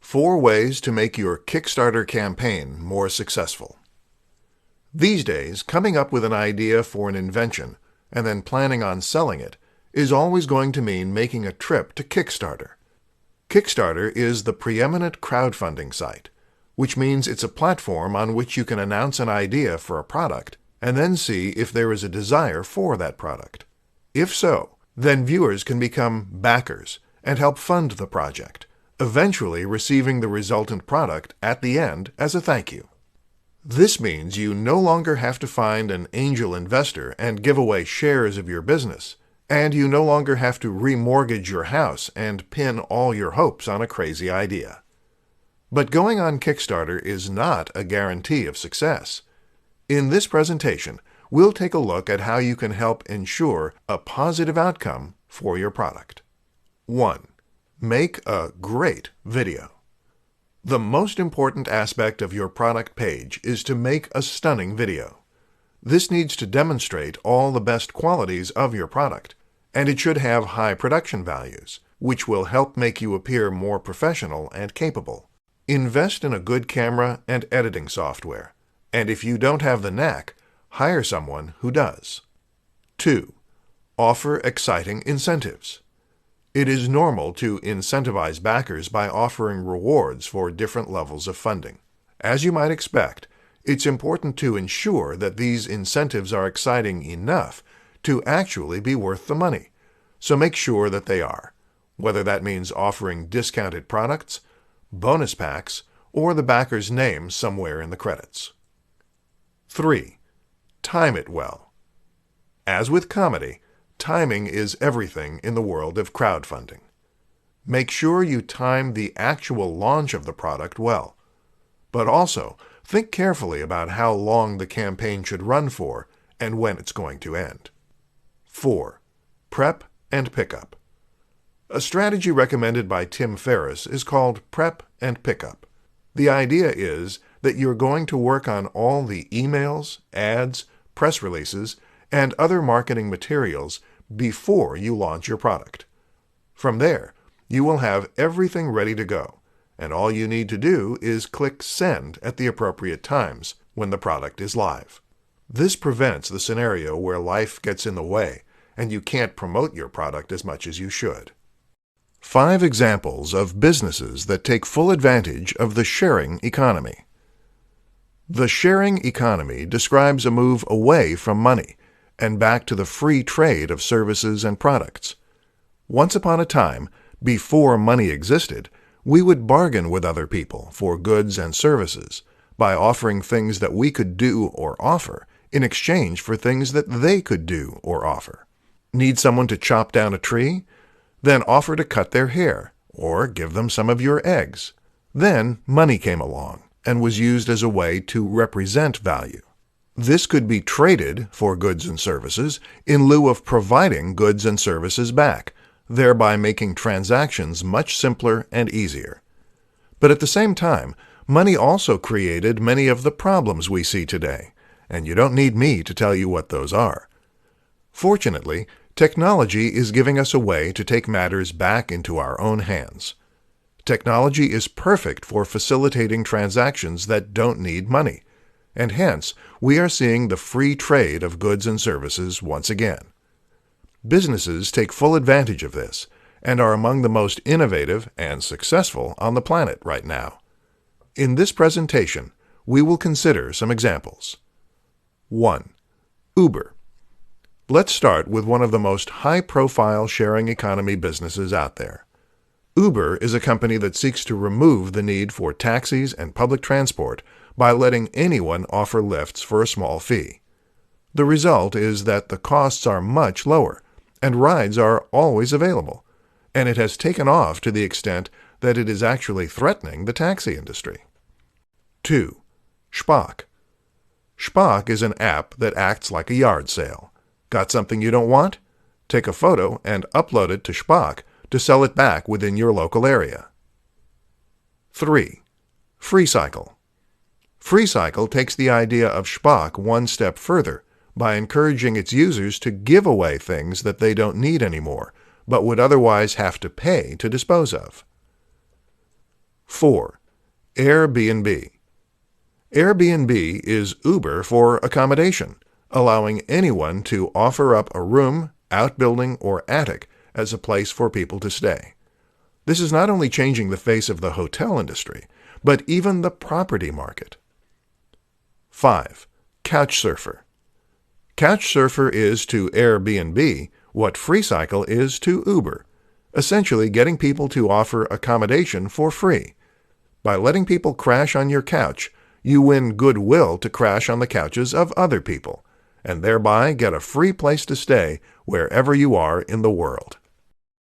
4 ways to make your Kickstarter campaign more successful. These days, coming up with an idea for an invention and then planning on selling it is always going to mean making a trip to Kickstarter. Kickstarter is the preeminent crowdfunding site, which means it's a platform on which you can announce an idea for a product and then see if there is a desire for that product. If so, then viewers can become backers and help fund the project, eventually receiving the resultant product at the end as a thank you. This means you no longer have to find an angel investor and give away shares of your business, and you no longer have to remortgage your house and pin all your hopes on a crazy idea. But going on Kickstarter is not a guarantee of success. In this presentation, we'll take a look at how you can help ensure a positive outcome for your product. 1. Make a great video. The most important aspect of your product page is to make a stunning video. This needs to demonstrate all the best qualities of your product, and it should have high production values, which will help make you appear more professional and capable. Invest in a good camera and editing software, and if you don't have the knack, hire someone who does. 2. Offer exciting incentives. It is normal to incentivize backers by offering rewards for different levels of funding. As you might expect, it's important to ensure that these incentives are exciting enough to actually be worth the money, so make sure that they are, whether that means offering discounted products, bonus packs, or the backer's name somewhere in the credits. 3. Time it well. As with comedy, timing is everything in the world of crowdfunding. Make sure you time the actual launch of the product well, but also think carefully about how long the campaign should run for and when it's going to end. 4. Prep and pickup. A strategy recommended by Tim Ferriss is called prep and pickup. The idea is that you're going to work on all the emails, ads, press releases, and other marketing materials before you launch your product. From there, you will have everything ready to go, and all you need to do is click Send at the appropriate times when the product is live. This prevents the scenario where life gets in the way and you can't promote your product as much as you should. 5 examples of businesses that take full advantage of the sharing economy. The sharing economy describes a move away from money and back to the free trade of services and products. Once upon a time, before money existed, we would bargain with other people for goods and services by offering things that we could do or offer in exchange for things that they could do or offer. Need someone to chop down a tree? Then offer to cut their hair or give them some of your eggs. Then money came along and was used as a way to represent value. This could be traded for goods and services in lieu of providing goods and services back, thereby making transactions much simpler and easier. But at the same time, money also created many of the problems we see today, and you don't need me to tell you what those are. Fortunately, technology is giving us a way to take matters back into our own hands. Technology is perfect for facilitating transactions that don't need money, and hence, we are seeing the free trade of goods and services once again. Businesses take full advantage of this and are among the most innovative and successful on the planet right now. In this presentation, we will consider some examples. 1. Uber. Let's start with one of the most high-profile sharing economy businesses out there. Uber is a company that seeks to remove the need for taxis and public transport by letting anyone offer lifts for a small fee. The result is that the costs are much lower, and rides are always available, and it has taken off to the extent that it is actually threatening the taxi industry. 2. Spock. Spock is an app that acts like a yard sale. Got something you don't want? Take a photo and upload it to Spock to sell it back within your local area. 3. FreeCycle. FreeCycle takes the idea of Spock one step further by encouraging its users to give away things that they don't need anymore, but would otherwise have to pay to dispose of. 4. Airbnb. Airbnb is Uber for accommodation, allowing anyone to offer up a room, outbuilding, or attic as a place for people to stay. This is not only changing the face of the hotel industry, but even the property market. 5. Couchsurfer. Couchsurfer is to Airbnb what FreeCycle is to Uber, essentially getting people to offer accommodation for free. By letting people crash on your couch, you win goodwill to crash on the couches of other people, and thereby get a free place to stay wherever you are in the world.